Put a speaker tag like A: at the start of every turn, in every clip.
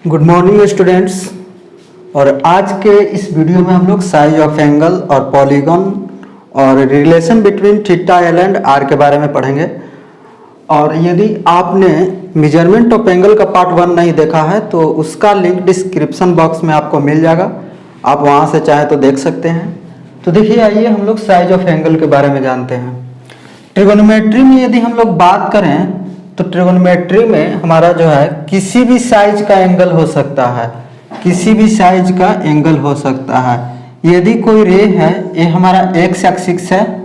A: Good morning students. और आज के इस वीडियो में हम लोग साइज ऑफ एंगल और पॉलीगॉन और relation between theta L and R के बारे में पढ़ेंगे। और यदि आपने मेजरमेंट ऑफ एंगल का पार्ट 1 नहीं देखा है तो उसका लिंक डिस्क्रिप्शन बॉक्स में आपको मिल जाएगा, आप वहाँ से चाहे तो देख सकते हैं। तो देखिए, आइए हम लोग साइज ऑफ एंगल के बारे में जानते हैं। ट्रिगोनोमेट्री में यदि हम लोग बात करें तो ट्रिगोनोमेट्री में हमारा जो है किसी भी साइज का एंगल हो सकता है, किसी भी साइज का एंगल हो सकता है। यदि कोई रे है, ये हमारा एक्स एक्सिस है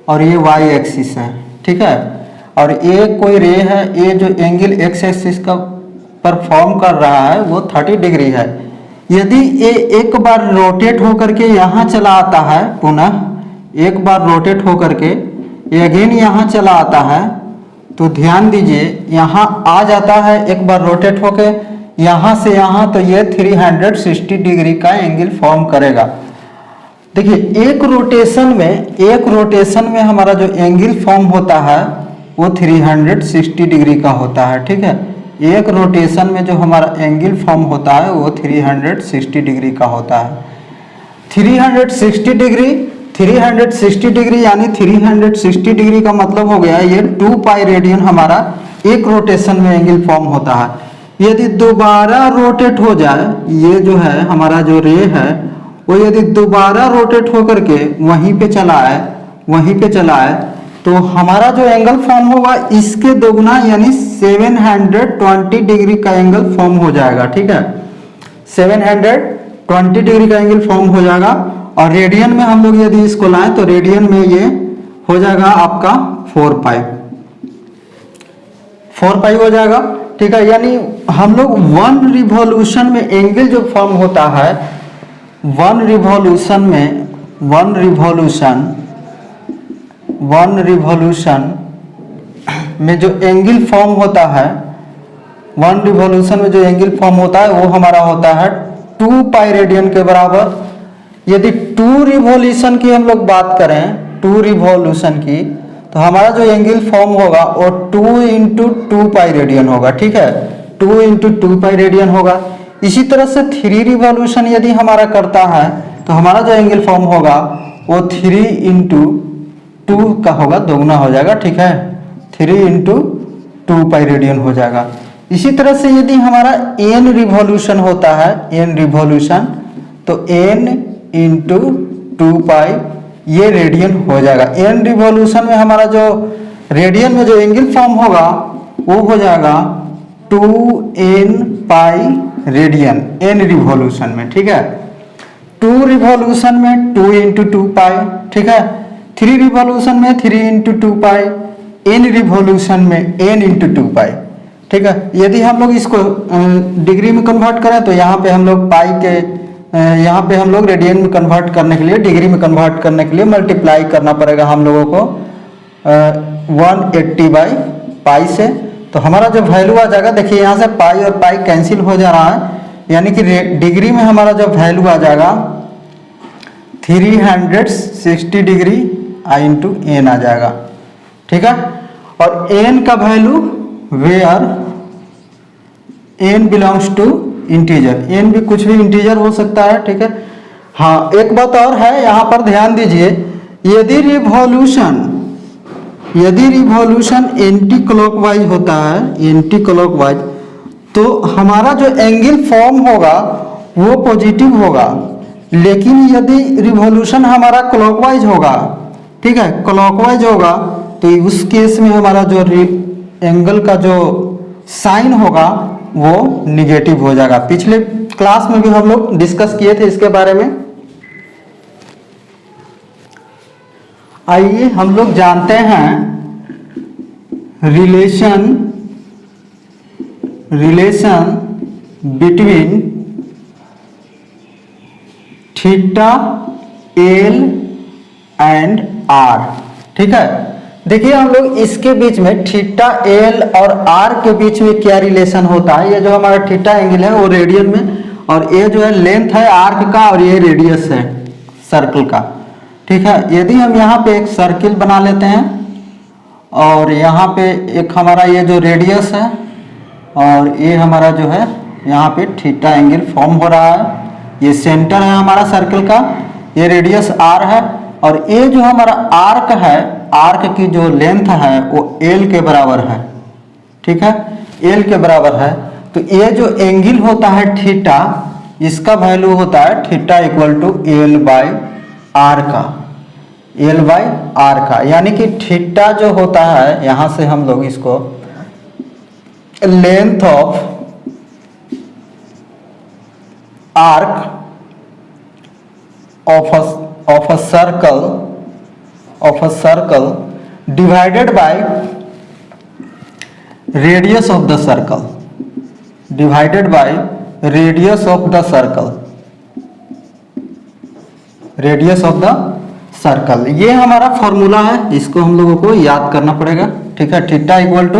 A: और ये वाई एक्सिस है, ठीक है। और ये कोई रे है, ये जो एंगल एक्स एक्सिस का परफॉर्म कर रहा है वो 30 डिग्री है। यदि ये एक बार रोटेट होकर के यहाँ चला आता है, पुनः एक बार रोटेट होकर के ये अगेन यहाँ चला आता है, तो ध्यान दीजिए यहाँ आ जाता है एक बार रोटेट होके यहाँ से यहाँ, तो ये 360 डिग्री का एंगल फॉर्म करेगा। देखिए, एक रोटेशन में हमारा जो एंगल फॉर्म होता है वो 360 डिग्री का होता है, ठीक है। एक रोटेशन में जो हमारा एंगल फॉर्म होता है वो 360 डिग्री का होता है। 360 डिग्री यानी 360 डिग्री का मतलब हो गया ये 2 पाई रेडियन हमारा एक रोटेशन में एंगल फॉर्म होता है। यदि दोबारा रोटेट हो जाए, ये जो है हमारा जो रे है वो यदि दोबारा रोटेट होकर के वहीं पे चला है तो हमारा जो एंगल फॉर्म होगा इसके दोगुना यानी 720 डिग्री का एंगल फॉर्म हो जाएगा, ठीक है। 720 डिग्री का एंगल फॉर्म हो जाएगा। और रेडियन में हम लोग यदि इसको लाएं तो रेडियन में ये हो जाएगा आपका 4 पाई हो जाएगा, ठीक है। यानी हम लोग 1 रिवॉल्यूशन में एंगल जो फॉर्म होता है, 1 रिवॉल्यूशन में जो एंगल फॉर्म होता है, 1 रिवॉल्यूशन में जो एंगल फॉर्म होता है वो हमारा होता है 2 पाई रेडियन के बराबर। यदि 2 रिवॉल्यूशन की हम लोग बात करें, 2 रिवॉल्यूशन की, तो हमारा जो एंगल फॉर्म होगा वो 2 इंटू 2 पाई रेडियन होगा, ठीक है। 2 इंटू 2 पाई रेडियन होगा। इसी तरह से 3 रिवॉल्यूशन यदि हमारा करता है तो हमारा जो एंगल फॉर्म होगा वो 3 इंटू 2 का होगा, दोगुना हो जाएगा, ठीक है। 3 इंटू 2 पाई रेडियन हो जाएगा। इसी तरह से यदि हमारा n रिवॉल्यूशन होता है, n रिवॉल्यूशन, तो n इंटू 2 पाई ये रेडियन हो जाएगा। n रिवॉल्यूशन में हमारा जो रेडियन में जो एंगल फॉर्म होगा वो हो जाएगा 2n pi radian n revolution में, ठीक है। 2 रिवॉल्यूशन में 2 इंटू 2 पाई, ठीक है। 3 रिवॉल्यूशन में 3 इंटू 2 पाई, n रिवॉल्यूशन में n इंटू 2 पाई, ठीक है। यदि हम लोग इसको डिग्री में कन्वर्ट करें तो यहाँ पे हम लोग पाई के यहाँ पे हम लोग रेडियन में कन्वर्ट करने के लिए, डिग्री में कन्वर्ट करने के लिए मल्टीप्लाई करना पड़ेगा हम लोगों को 180 बाई पाई से। तो हमारा जो वैल्यू आ जाएगा, देखिए यहाँ से पाई और पाई कैंसिल हो जा रहा है, यानी कि डिग्री में हमारा जो वैल्यू आ जाएगा 360 डिग्री इंटू n आ जाएगा, ठीक है। और n का value where n belongs to integer, n भी कुछ भी इंटीजर हो सकता है, ठीक है। हाँ, एक बात और है, यहाँ पर ध्यान दीजिए, यदि रिवॉल्यूशन एंटी क्लॉकवाइज होता है, एंटी क्लॉकवाइज, तो हमारा जो एंगल फॉर्म होगा वो पॉजिटिव होगा। लेकिन यदि रिवॉल्यूशन हमारा क्लॉकवाइज होगा, ठीक है, क्लॉकवाइज होगा, तो उस केस में हमारा जो एंगल का जो साइन होगा वो निगेटिव हो जाएगा। पिछले क्लास में भी हम लोग डिस्कस किए थे इसके बारे में। आइए हम लोग जानते हैं relation between theta L and R, ठीक है। देखिए, हम लोग इसके बीच में थीटा एल और आर के बीच में क्या रिलेशन होता है। ये जो हमारा थीटा एंगल है वो रेडियन में, और ये जो है लेंथ है आर्क का, और ये रेडियस है सर्कल का, ठीक है। यदि हम यहाँ पे एक सर्किल बना लेते हैं और यहाँ पे एक हमारा ये जो रेडियस है और ये हमारा जो है यहाँ पे थीटा एंगल फॉर्म हो रहा है। ये सेंटर है हमारा सर्कल का, ये रेडियस r है, और ये जो हमारा आर्क है, आर्क की जो लेंथ है वो l के बराबर है। ठीक है, l के बराबर है। तो ये जो एंगल होता है थीटा, इसका वैल्यू होता है theta equal to l by R का, l बाई आर का। यानी कि थीटा जो होता है, यहाँ से हम लोग इसको length of arc of a circle divided by radius of the circle, divided by radius of the circle, radius of the circle. ये हमारा फॉर्मूला है, इसको हम लोगों को याद करना पड़ेगा। ठीक है, theta equal to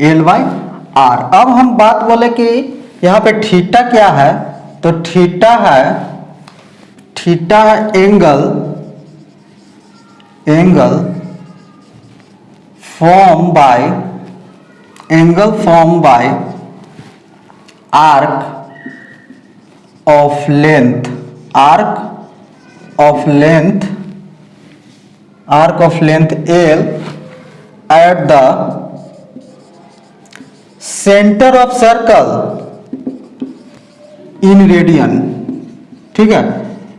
A: l by R. अब हम बात बोले कि यहाँ पे थीटा क्या है, तो थीटा है angle form by arc of length l at the center of circle in radian। ठीक है,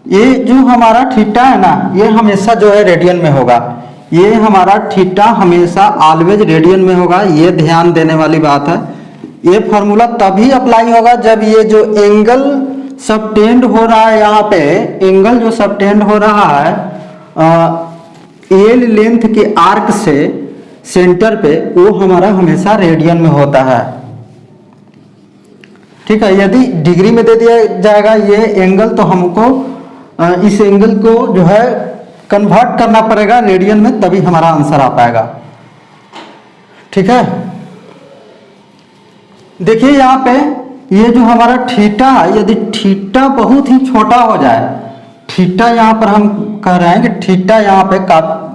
A: ये जो हमारा थीटा है ना, ये हमेशा जो है रेडियन में होगा। ये हमारा थीटा हमेशा ऑलवेज रेडियन में होगा, ये ध्यान देने वाली बात है। ये फॉर्मूला तभी अप्लाई होगा जब ये जो एंगल सबटेंड हो रहा है, यहाँ पे एंगल जो सबटेंड हो रहा है एल लेंथ के आर्क से सेंटर पे, वो हमारा हमेशा रेडियन में होता है। ठीक है, यदि डिग्री में दे दिया जाएगा ये एंगल, तो हमको इस एंगल को जो है कन्वर्ट करना पड़ेगा रेडियन में, तभी हमारा आंसर आ पाएगा। ठीक है, देखिए यहाँ पे ये जो हमारा थीटा है, यदि थीटा बहुत ही छोटा हो जाए, थीटा यहाँ पर हम कह रहे हैं कि थीटा यहाँ पे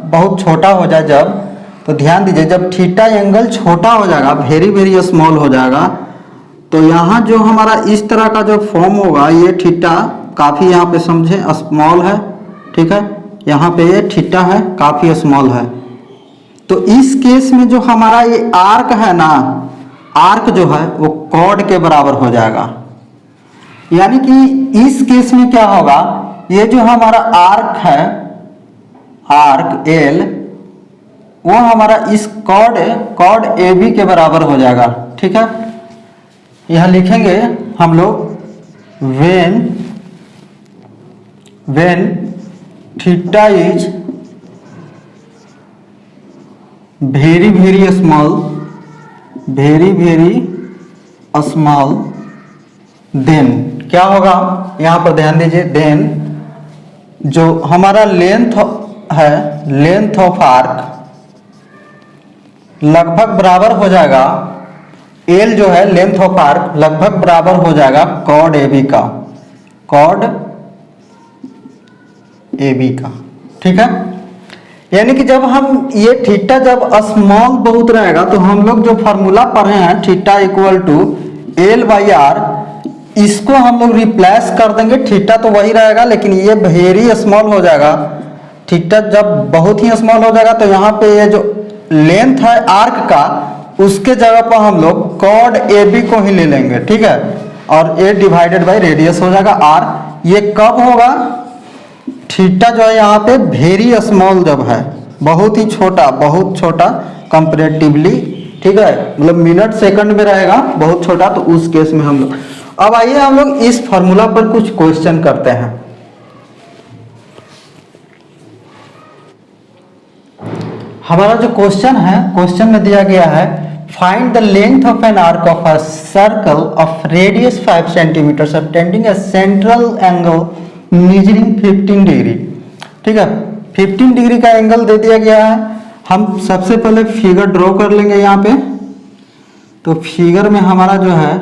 A: बहुत छोटा हो जाए जब, तो ध्यान दीजिए जब थीटा एंगल छोटा हो जाएगा, वेरी वेरी स्मॉल हो जाएगा, तो यहाँ जो हमारा इस तरह का जो फॉर्म होगा, ये थीटा काफ़ी यहाँ पे समझे स्मॉल है। ठीक है, यहाँ पे ये थीटा है काफ़ी स्मॉल है। तो इस केस में जो हमारा ये आर्क है ना, आर्क जो है वो कॉर्ड के बराबर हो जाएगा। यानी कि इस केस में क्या होगा, ये जो हमारा आर्क है, आर्क एल, वो हमारा इस कॉर्ड ए बी के बराबर हो जाएगा। ठीक है, यह लिखेंगे हम लोग when theta is very very small, then क्या होगा, यहाँ पर ध्यान दीजिए, then जो हमारा लेंथ है, लेंथ ऑफ आर्क लगभग बराबर हो जाएगा, एल जो है लेंथ ऑफ आर्क लगभग बराबर हो जाएगा कॉर्ड ए बी का, कॉर्ड ए बी का। ठीक है, यानी कि जब हम ये थीटा जब स्मॉल बहुत रहेगा, तो हम लोग जो फॉर्मूला पढ़े हैं theta equal to L by R, इसको हम लोग रिप्लेस कर देंगे। थीटा तो वही रहेगा, लेकिन ये वेरी स्मॉल हो जाएगा। थीटा जब बहुत ही स्मॉल हो जाएगा, तो यहाँ पे ये जो लेंथ है आर्क का, उसके जगह पर हम लोग कॉर्ड ए बी को ही ले लेंगे। ठीक है, और ए डिवाइडेड बाई रेडियस हो जाएगा आर। ये कब होगा, थीटा जो है यहाँ पे वेरी स्मॉल जब है, बहुत ही छोटा, बहुत छोटा कंपैरेटिवली। ठीक है, मतलब मिनट सेकंड में रहेगा, बहुत छोटा, तो उस केस में हम लोग। अब आइए हम लोग इस फॉर्मूला पर कुछ क्वेश्चन करते हैं। हमारा जो क्वेश्चन है, क्वेश्चन में दिया गया है find the length of an arc of a circle of radius 5 centimetre subtending A central angle measuring 15 degree. ठीक है, 15 डिग्री का एंगल दे दिया गया है। हम सबसे पहले फिगर ड्रॉ कर लेंगे यहाँ पे। तो फिगर में हमारा जो है,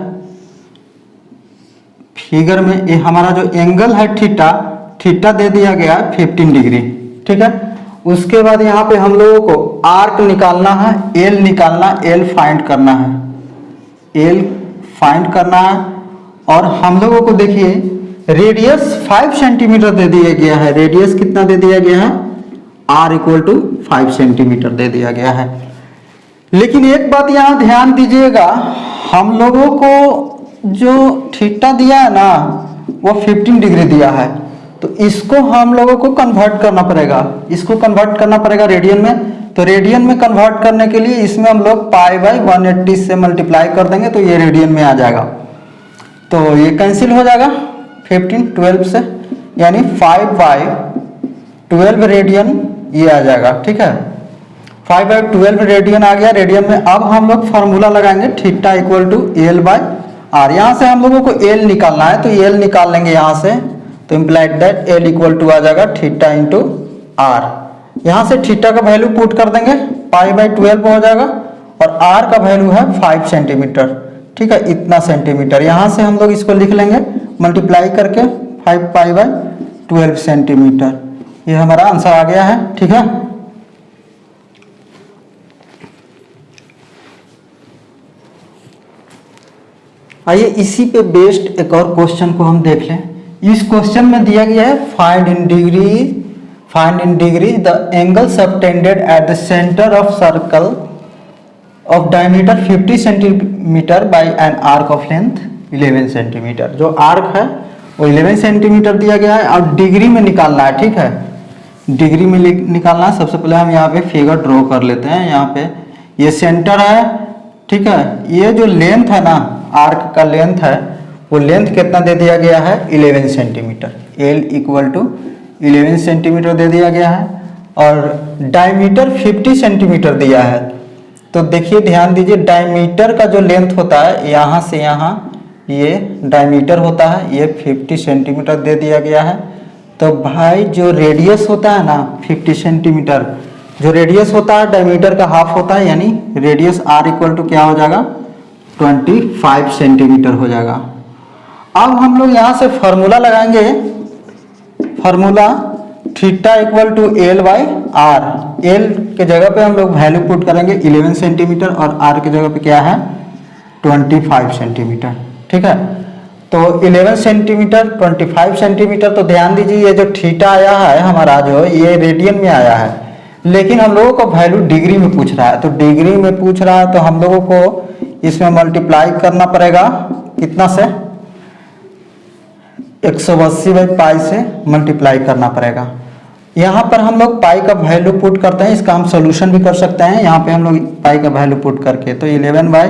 A: फिगर में ये हमारा जो एंगल है थीटा, थीटा दे दिया गया है 15 डिग्री। ठीक है, उसके बाद यहाँ पे हम लोगों को आर्क निकालना है, एल निकालना, एल फाइंड करना है, एल फाइंड करना है। और हम लोगों को देखिए रेडियस 5 सेंटीमीटर दे दिया गया है। रेडियस कितना दे दिया गया है? r इक्वल टू 5 सेंटीमीटर दे दिया गया है। लेकिन एक बात यहाँ ध्यान दीजिएगा, हम लोगों को जो थीटा दिया है ना वो 15 डिग्री दिया है, तो इसको हम लोगों को कन्वर्ट करना पड़ेगा। इसको कन्वर्ट करना पड़ेगा रेडियन में। तो रेडियन में कन्वर्ट करने के लिए इसमें हम लोग पाई बाई 180 से मल्टीप्लाई कर देंगे तो ये रेडियन में आ जाएगा। तो ये कैंसिल हो जाएगा 15 12 से, यानी 5 बाई 12 रेडियन ये आ जाएगा। ठीक है, 5 बाई 12 रेडियन आ गया रेडियन में। अब हम लोग फार्मूला लगाएंगे theta equal to L by R. यहाँ से हम लोगों को एल निकालना है तो एल निकाल लेंगे यहाँ से, तो implied that L equal to आ जाएगा थीटा इंटू आर। यहाँ से थीटा का वैल्यू पुट कर देंगे, पाई बाई 12 हो जाएगा, और आर का वैल्यू है 5 सेंटीमीटर। ठीक है, इतना सेंटीमीटर। यहाँ से हम लोग इसको लिख लेंगे मल्टीप्लाई करके 5 पाई बाई 12 सेंटीमीटर। ये हमारा आंसर आ गया है। ठीक है, आइए इसी पे बेस्ड एक और क्वेश्चन को हम देख लें। इस क्वेश्चन में दिया गया है find in degree the angle subtended at the centre of circle of diameter 50 centimetre bye an arc of length 11 centimetre. जो आर्क है वो 11 सेंटीमीटर दिया गया है और डिग्री में निकालना है। ठीक है, डिग्री में निकालना है। सबसे पहले हम यहाँ पे फिगर ड्रॉ कर लेते हैं। यहाँ पे ये सेंटर है। ठीक है, ये जो लेंथ है ना, आर्क का लेंथ है, वो लेंथ कितना दे दिया गया है? 11 centimetre. L equal to 11 centimetre दे दिया गया है और डायमीटर 50 सेंटीमीटर दिया है। तो देखिए ध्यान दीजिए, डायमीटर का जो लेंथ होता है यहाँ से यहाँ, ये डायमीटर होता है, ये 50 सेंटीमीटर दे दिया गया है। तो भाई जो रेडियस होता है ना 50 सेंटीमीटर, जो रेडियस होता है डायमीटर का हाफ होता है, यानी रेडियस आर इक्वल टू क्या हो जाएगा? 25 सेंटीमीटर हो जाएगा। अब हम लोग यहाँ से फॉर्मूला लगाएंगे, formula theta equal to L by R. L के जगह पे हम लोग वैल्यू पुट करेंगे 11 सेंटीमीटर और आर के जगह पे क्या है? 25 सेंटीमीटर। ठीक है, तो 11 सेंटीमीटर 25 सेंटीमीटर। तो ध्यान दीजिए ये जो थीटा आया है हमारा, जो ये रेडियन में आया है, लेकिन हम लोगों को वैल्यू डिग्री में पूछ रहा है। तो डिग्री में पूछ रहा है तो हम लोगों को इसमें मल्टीप्लाई करना पड़ेगा कितना से? 180 बाई पाई से मल्टीप्लाई करना पड़ेगा। यहाँ पर हम लोग पाई का वैल्यू पुट करते हैं, इसका हम सोल्यूशन भी कर सकते हैं। यहाँ पे हम लोग पाई का वैल्यू पुट करके, तो 11 बाई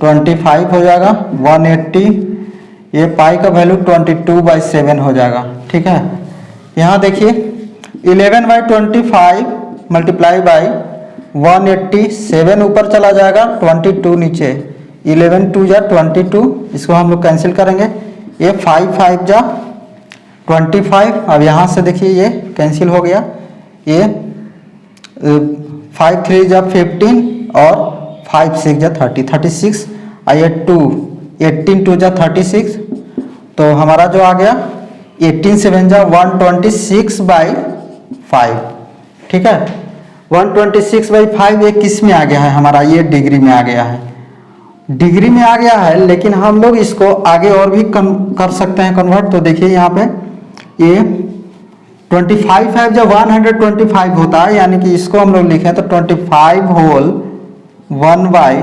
A: 25 हो जाएगा 180। ये पाई का वैल्यू 22 बाई 7 हो जाएगा। ठीक है, यहाँ देखिए 11 बाई 25 मल्टीप्लाई बाई 180, 7 ऊपर चला जाएगा, 22 नीचे, 11 2 जा 22, इसको हम लोग कैंसिल करेंगे। ये 5 5 जा 25। अब यहाँ से देखिए ये कैंसिल हो गया। ये 5 3 जा 15 और 5 6 जा 30, 36। ये 2 18 2 जा 36, तो हमारा जो आ गया 18 7 जा 126 बाई 5। ठीक है, 126 बाई 5 ये किस में आ गया है हमारा? ये डिग्री में आ गया है। डिग्री में आ गया है, लेकिन हम लोग इसको आगे और भी कर सकते हैं कन्वर्ट। तो देखिए यहाँ पे ये 25 5 जब 125 होता है, यानी कि इसको हम लोग लिखें तो 25 होल 1 बाई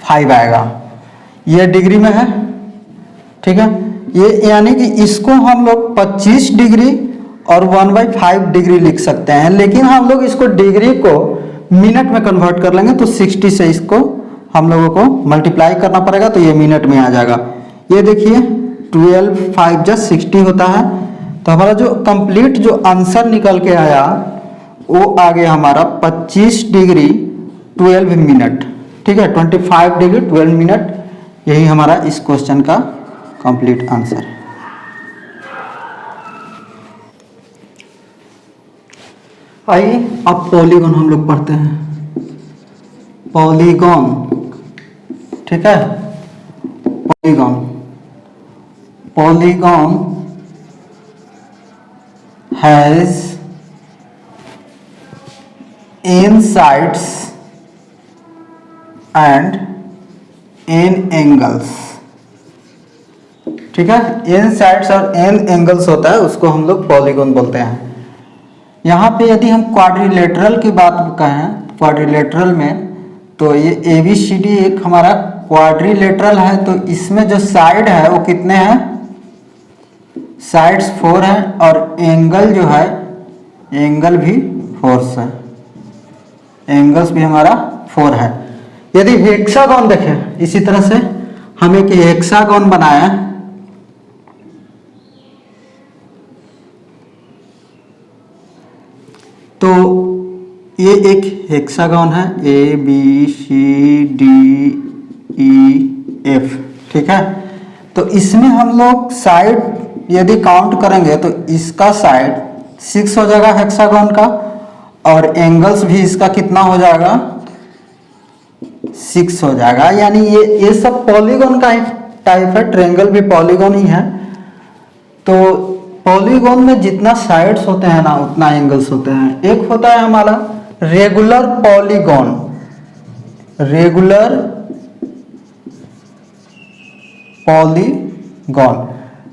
A: 5 आएगा। ये डिग्री में है। ठीक है, ये यानी कि इसको हम लोग 25 डिग्री और 1/5 डिग्री लिख सकते हैं, लेकिन हम लोग इसको डिग्री को मिनट में कन्वर्ट कर लेंगे। तो 60 से इसको हम लोगों को मल्टीप्लाई करना पड़ेगा, तो ये मिनट में आ जाएगा। ये देखिए 12 5 जा 60 होता है। तो हमारा जो कंप्लीट जो आंसर निकल के आया वो आ गया हमारा 25 डिग्री 12 मिनट। ठीक है, 25 डिग्री 12 मिनट, यही हमारा इस क्वेश्चन का कंप्लीट आंसर है। आइए अब पॉलीगॉन हम लोग पढ़ते हैं। पॉलीगॉन, ठीक है, polygon, polygon has n sides and n angles ठीक है। एन साइड्स और एन एंगल्स होता है, उसको हम लोग पॉलीगॉन बोलते हैं। यहाँ पे यदि हम क्वाड्रिलेटरल की बात कहें, क्वाड्रिलेटरल में तो ये ABCD एक हमारा क्वाड्रिलेटरल है, तो इसमें जो साइड है वो कितने हैं, साइड्स 4 हैं, और एंगल जो है एंगल भी 4 है, एंगल्स भी हमारा 4 है। यदि हेक्सागोन देखें, इसी तरह से हम एक हेक्सागोन बनाया, तो ये एक हेक्सागोन है ABCDEF, ठीक है। तो इसमें हम लोग साइड यदि काउंट करेंगे तो इसका साइड 6 हो जाएगा हेक्सागोन का, और एंगल्स भी इसका कितना हो जाएगा, 6 हो जाएगा। यानी ये सब पॉलीगॉन का ही टाइप है, ट्रायंगल भी पॉलीगॉन ही है। तो पॉलीगॉन में जितना साइड्स होते हैं ना उतना एंगल्स होते हैं। एक होता है हमारा regular polygon, regular polygon.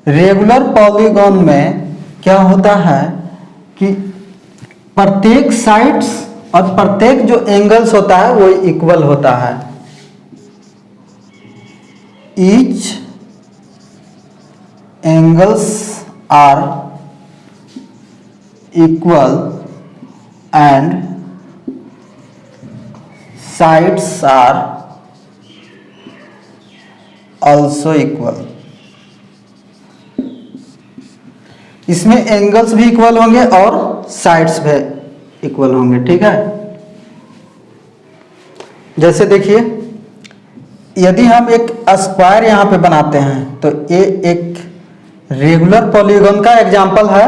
A: Regular polygon में क्या होता है कि प्रत्येक साइड्स और प्रत्येक जो एंगल्स होता है वो इक्वल होता है। Each angles are equal and sides are also equal। इसमें एंगल्स भी इक्वल होंगे और साइड्स भी इक्वल होंगे, ठीक है। जैसे देखिए, यदि हम एक स्क्वायर यहां पे बनाते हैं तो ये एक रेगुलर पॉलीगॉन का एग्जांपल है।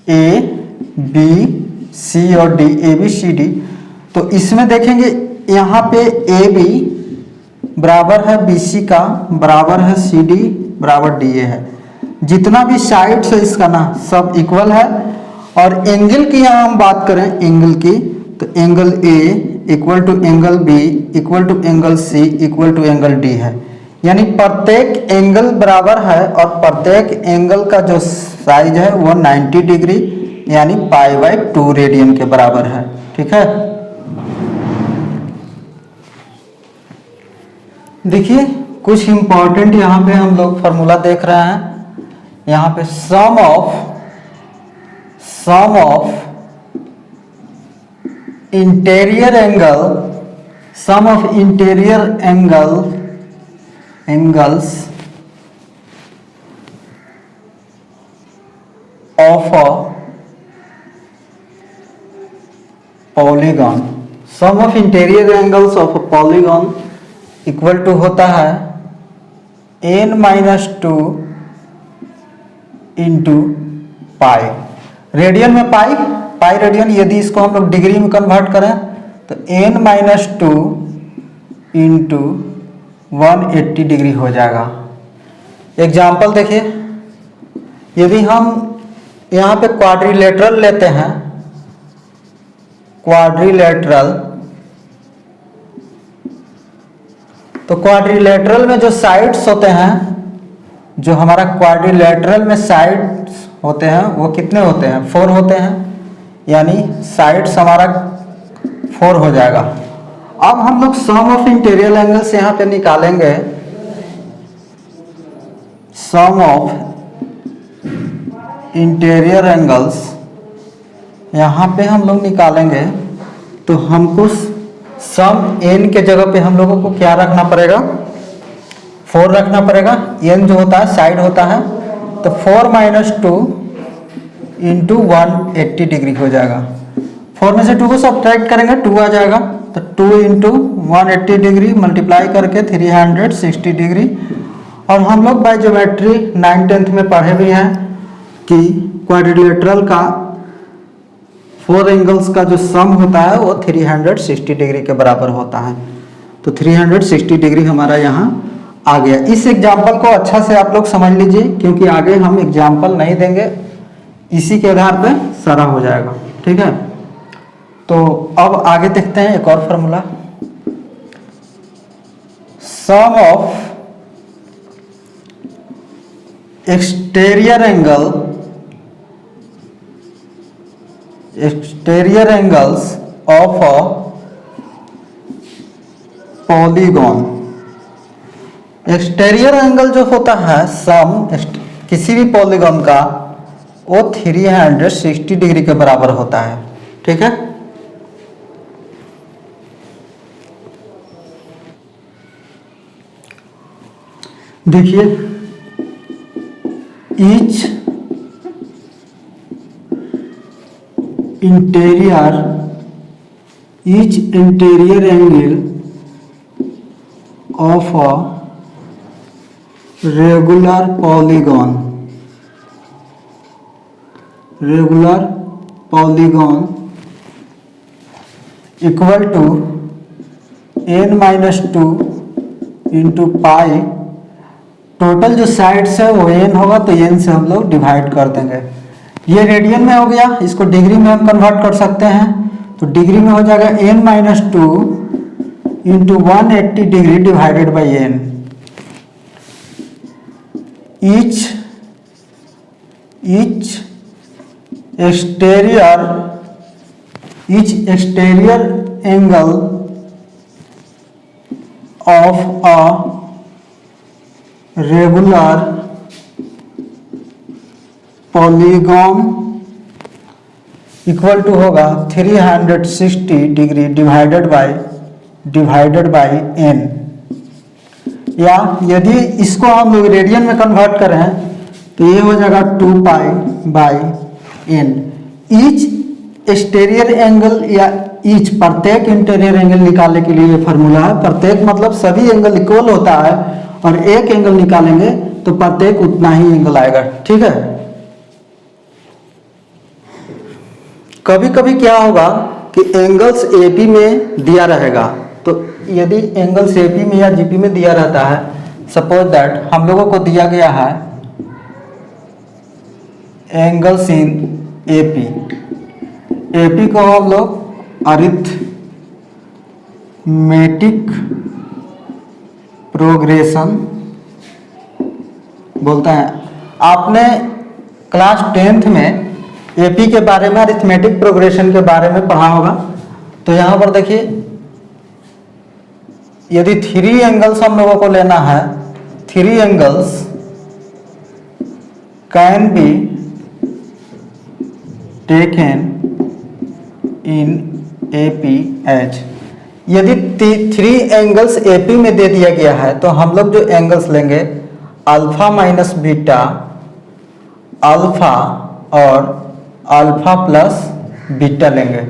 A: ABC और D, ABCD। तो इसमें देखेंगे यहाँ पे AB बराबर है BC का, बराबर है CD, बराबर DA है। जितना भी साइड्स है इसका ना सब इक्वल है। और एंगल की यहाँ हम बात करें, एंगल की, तो angle A equal to angle B equal to angle C equal to angle D है। यानी प्रत्येक एंगल बराबर है और प्रत्येक एंगल का जो साइज है वो 90 डिग्री यानी π/2 रेडियन के बराबर है, ठीक है। देखिए कुछ इंपॉर्टेंट यहाँ पे हम लोग फार्मूला देख रहे हैं। यहाँ पे sum of interior angle, sum of interior angles of a polygon, sum of interior angles of a polygon equal to होता है n-2 इंटू पाई। रेडियन में पाई रेडियन, यदि इसको हम लोग डिग्री में कन्वर्ट करें तो n-2 इंटू 180 डिग्री हो जाएगा। एग्जाम्पल देखिए, यदि हम यहाँ पे क्वाड्रिलेटरल लेते हैं, क्वाड्रिलेटरल, तो क्वाड्रिलेटरल में जो साइड्स होते हैं, जो हमारा क्वाड्रिलेटरल में साइड्स होते हैं वो कितने होते हैं, 4 होते हैं। यानी साइड्स हमारा 4 हो जाएगा। अब हम लोग सम ऑफ इंटीरियर एंगल्स यहाँ पे निकालेंगे। सम ऑफ इंटीरियर एंगल्स यहाँ पे हम लोग निकालेंगे तो हमको सम n के जगह पे हम लोगों को क्या रखना पड़ेगा, 4 रखना पड़ेगा। n जो होता है साइड होता है, तो 4 - 2 इंटू 180 डिग्री हो जाएगा। 4 में से 2 को सब्ट्रैक्ट करेंगे, 2 आ जाएगा। तो 2 इंटू 180 डिग्री मल्टीप्लाई करके 360 डिग्री। और हम लोग बाय ज्योमेट्री 9th-10th में पढ़े भी हैं कि क्वाड्रिलेटरल का 4 एंगल्स का जो सम होता है वो 360 डिग्री के बराबर होता है। तो 360 डिग्री हमारा यहाँ आ गया। इस एग्जाम्पल को अच्छा से आप लोग समझ लीजिए, क्योंकि आगे हम एग्जाम्पल नहीं देंगे, इसी के आधार पे सारा हो जाएगा, ठीक है। तो अब आगे देखते हैं एक और formula. Sum of exterior angles of a polygon. Exterior angle जो होता है सम किसी भी पॉलीगॉन का वो 360 डिग्री के बराबर होता है। ठीक है, देखिए each interior angle of a regular polygon equal to n-2 into pi. Total जो साइड्स है वो n होगा तो n से हम लोग डिवाइड कर देंगे। ये रेडियन में हो गया, इसको डिग्री में हम कन्वर्ट कर सकते हैं तो डिग्री में हो जाएगा n-2 into 180 degree divided by n। Each exterior angle of a regular polygon equal to होगा 360 डिग्री डिवाइडेड बाई n। या यदि इसको हम लोग रेडियन में कन्वर्ट करें तो ये हो जाएगा 2 pi by n। Each exterior angle या ईच प्रत्येक इंटीरियर एंगल निकालने के लिए ये फार्मूला है। प्रत्येक मतलब सभी एंगल इक्वल होता है और एक एंगल निकालेंगे तो प्रत्येक उतना ही एंगल आएगा। ठीक है, कभी कभी क्या होगा कि एंगल्स एपी में दिया रहेगा, तो यदि एंगल्स एपी में या जीपी में दिया रहता है, सपोज दैट हम लोगों को दिया गया है एंगल्स इन एपी को हम लोग अरिथमेटिक प्रोग्रेशन बोलते हैं। आपने क्लास 10th में एपी के बारे में अरिथमेटिक प्रोग्रेशन के बारे में पढ़ा होगा। तो यहाँ पर देखिए यदि 3 एंगल्स हम लोगों को लेना है, 3 angles can be taken in AP H. यदि 3 एंगल्स एपी में दे दिया गया है तो हम लोग जो एंगल्स लेंगे अल्फा माइनस बीटा, अल्फा और अल्फा प्लस बीटा लेंगे।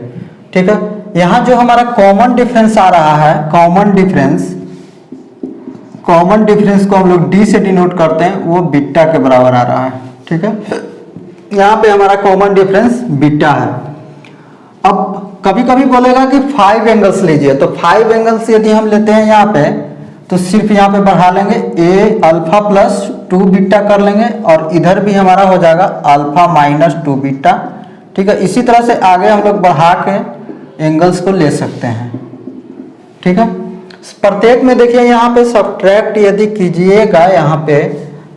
A: ठीक है, यहाँ जो हमारा कॉमन डिफरेंस आ रहा है, कॉमन डिफरेंस को हम लोग डी से डिनोट करते हैं, वो बीटा के बराबर आ रहा है। ठीक है, यहाँ पे हमारा कॉमन डिफरेंस बीटा है। अब कभी कभी बोलेगा कि 5 एंगल्स लीजिए, तो 5 एंगल्स यदि हम लेते हैं यहाँ पे तो सिर्फ यहाँ पे बढ़ा लेंगे a अल्फा प्लस 2 बीटा कर लेंगे और इधर भी हमारा हो जाएगा अल्फा माइनस 2 बीटा। ठीक है, इसी तरह से आगे हम लोग बढ़ा के एंगल्स को ले सकते हैं। ठीक है, प्रत्येक में देखिए यहाँ पे सब्ट्रैक्ट यदि कीजिएगा यहाँ पे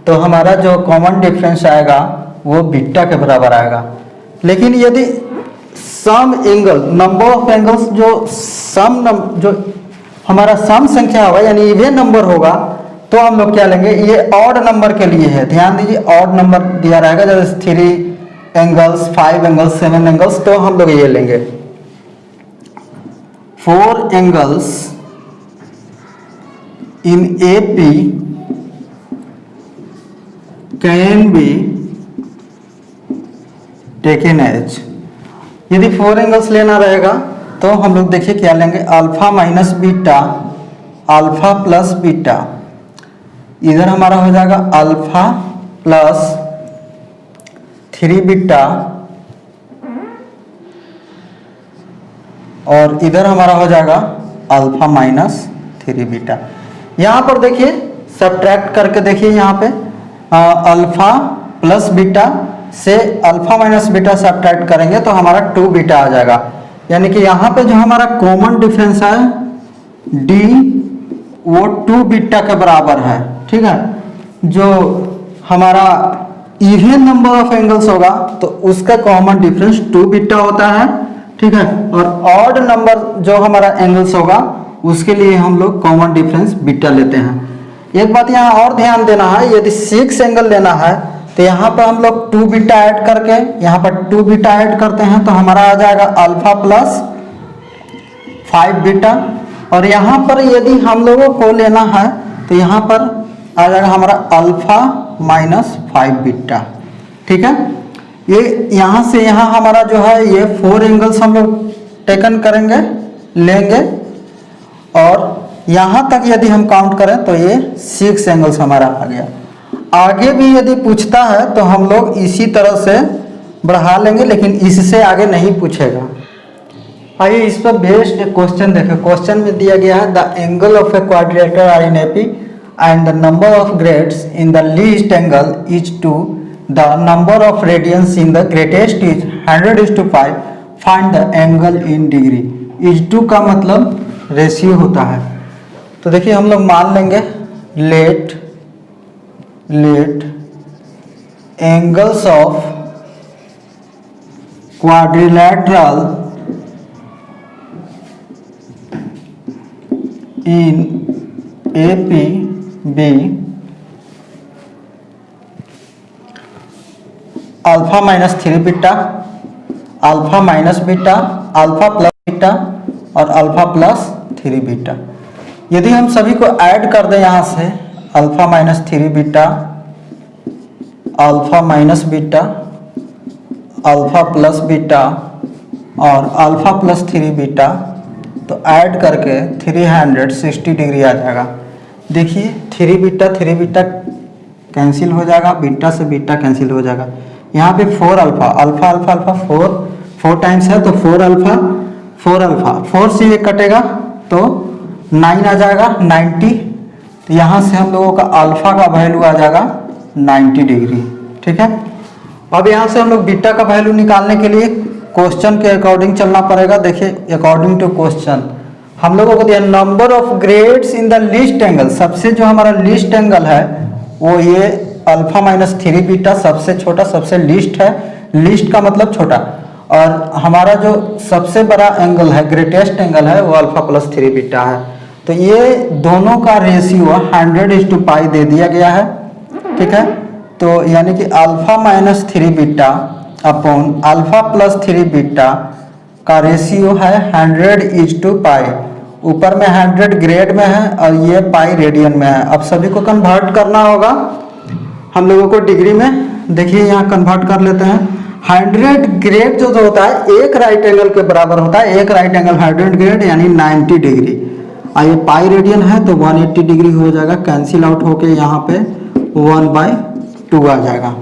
A: तो हमारा जो कॉमन डिफरेंस आएगा वो बीटा के बराबर आएगा। लेकिन यदि sum angle, number of angles जो हमारा सम संख्या होगा यानी इवन नंबर होगा तो हम लोग क्या लेंगे, ये ऑड नंबर के लिए है, ध्यान दीजिए ऑड नंबर दिया रहेगा, जैसे 3 एंगल्स, 5 एंगल्स, 7 एंगल्स, तो हम लोग ये लेंगे 4 angles in AP can be taken as. यदि 4 एंगल्स लेना रहेगा तो हम लोग देखिए क्या लेंगे, alpha minus beta, alpha plus beta, इधर हमारा हो जाएगा अल्फा प्लस 3 बीटा और इधर हमारा हो जाएगा अल्फा माइनस 3 बीटा। यहाँ पर देखिए सब्ट्रैक्ट करके देखिए यहाँ पे अल्फा प्लस बीटा से अल्फा माइनस बीटा सब्ट्रैक्ट करेंगे तो हमारा 2 बीटा आ जाएगा। यानी कि यहाँ पे जो हमारा कॉमन डिफरेंस है डी वो 2 बीटा के बराबर है। ठीक है, जो हमारा इवन नंबर ऑफ एंगल्स होगा तो उसका कॉमन डिफरेंस 2 बीटा होता है, ठीक है। और ऑड नंबर जो हमारा एंगल्स होगा उसके लिए हम लोग कॉमन डिफरेंस बीटा लेते हैं। एक बात यहाँ और ध्यान देना है, यदि 6 एंगल लेना है तो यहाँ पर हम लोग 2 बीटा ऐड करके यहाँ पर 2 बीटा ऐड करते हैं तो हमारा आ जाएगा अल्फा प्लस 5 बीटा। और यहाँ पर यदि हम लोगों को लेना है तो यहाँ पर आ जाएगा हमारा अल्फा माइनस 5 बीटा, ठीक है। ये यहाँ से यहाँ हमारा जो है ये 4 एंगल्स हम लोग टेकन करेंगे लेंगे, और यहाँ तक यदि हम काउंट करें तो ये 6 एंगल्स हमारा आ गया। आगे भी यदि पूछता है तो हम लोग इसी तरह से बढ़ा लेंगे, लेकिन इससे आगे नहीं पूछेगा। आइए इस पर बेस्ड एक क्वेश्चन देखें। क्वेश्चन में दिया गया है the angle of a quadrilateral are in AP and the number of grades in the least angle is 2, the number of radians in the greatest is 100:5, find the angle in degree। is 2 का मतलब ratio होता है। तो देखिए हम लोग मान लेंगे let angles of quadrilateral in AP be alpha minus 3 beta, alpha minus beta, alpha plus beta और अल्फा प्लस 3 बीटा। यदि हम सभी को ऐड कर दें यहाँ से alpha minus 3 beta, alpha minus beta, alpha plus beta और अल्फा प्लस 3 बीटा, तो ऐड करके 360 डिग्री आ जाएगा। देखिए 3 बीटा कैंसिल हो जाएगा, बीटा से बीटा कैंसिल हो जाएगा। यहाँ पे 4 अल्फा 4 टाइम्स है तो 4 अल्फा 4 से ये कटेगा तो 9 आ जाएगा 90। तो यहाँ से हम लोगों का अल्फा का वैल्यू आ जाएगा 90 डिग्री, ठीक है। अब यहाँ से हम लोग बीटा का वैल्यू निकालने के लिए क्वेश्चन के अकॉर्डिंग चलना पड़ेगा। देखिए अकॉर्डिंग टू क्वेश्चन हम लोगों को दिया number of grades in the least angle, सबसे जो हमारा लीस्ट एंगल है वो ये अल्फा माइनस 3 बीटा सबसे छोटा सबसे लीस्ट है, लीस्ट का मतलब छोटा, और हमारा जो सबसे बड़ा एंगल है ग्रेटेस्ट एंगल है वो अल्फा प्लस 3 बीटा है। तो ये दोनों का रेशियो 100:π दे दिया गया है, ठीक है। तो यानी कि alpha minus 3 beta upon alpha plus 3 beta का रेशियो है 100:π। ऊपर में 100 ग्रेड में है और ये पाई रेडियन में है। अब सभी को कन्वर्ट करना होगा हम लोगों को डिग्री में। देखिए यहाँ कन्वर्ट कर लेते हैं। 100 ग्रेड जो होता है एक राइट एंगल के बराबर होता है, एक राइट एंगल 100 ग्रेड यानी 90 डिग्री। और ये पाई रेडियन है तो 180 डिग्री हो जाएगा, कैंसिल आउट होके यहाँ पे 1/2 आ जाएगा,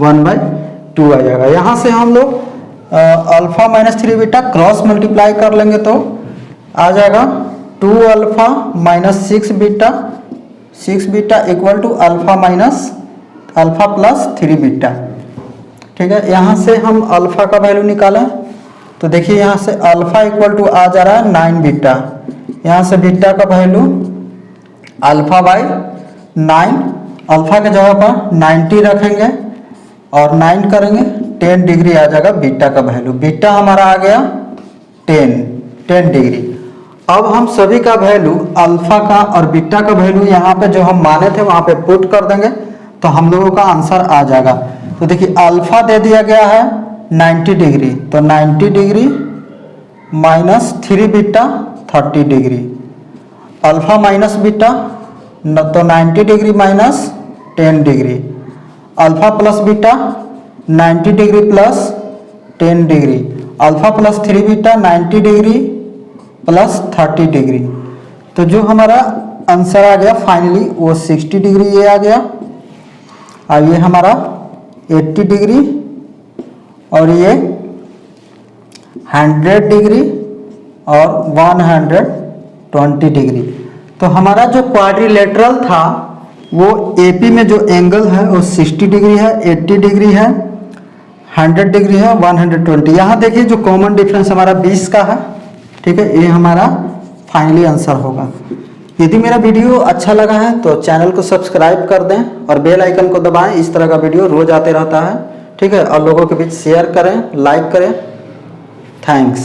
A: 1/2 आ जाएगा। यहाँ से हम लोग alpha minus 3 beta cross multiply कर लेंगे तो आ जाएगा 2 alpha minus 6 beta equal to alpha minus alpha plus 3 beta, ठीक है। यहाँ से हम अल्फा का वैल्यू निकालें तो देखिए यहाँ से अल्फा इक्वल टू आ जा रहा है 9 बीटा, यहाँ से बीटा का वैल्यू अल्फा बाई 9, अल्फा के जगह पर 90 रखेंगे और 9 करेंगे 10 डिग्री आ जाएगा बीटा का वैल्यू। बीटा हमारा आ गया 10 डिग्री। अब हम सभी का वैल्यू अल्फा का और बीटा का वैल्यू यहाँ पे जो हम माने थे वहाँ पे पुट कर देंगे तो हम लोगों का आंसर आ जाएगा। तो देखिए अल्फा दे दिया गया है 90 डिग्री, तो 90 degree minus 3 beta 30 degree, alpha minus beta तो 90 degree minus 10 degree, alpha plus beta 90 degree plus 10 degree, alpha plus 3 beta 90 degree plus 30 degree. तो जो हमारा आंसर आ गया फाइनली वो 60 डिग्री ये आ गया, और ये हमारा 80 डिग्री और ये 100 डिग्री और 120 डिग्री। तो हमारा जो क्वाड्रिलेटरल था वो एपी में जो एंगल है वो 60 डिग्री है, 80 डिग्री है, 100 डिग्री है, 120। यहाँ देखिए जो कॉमन डिफरेंस हमारा 20 का है, ठीक है। ये हमारा फाइनली आंसर होगा। यदि मेरा वीडियो अच्छा लगा है तो चैनल को सब्सक्राइब कर दें और बेल आइकन को दबाएं। इस तरह का वीडियो रोज आते रहता है, ठीक है। और लोगों के बीच शेयर करें, लाइक करें। थैंक्स।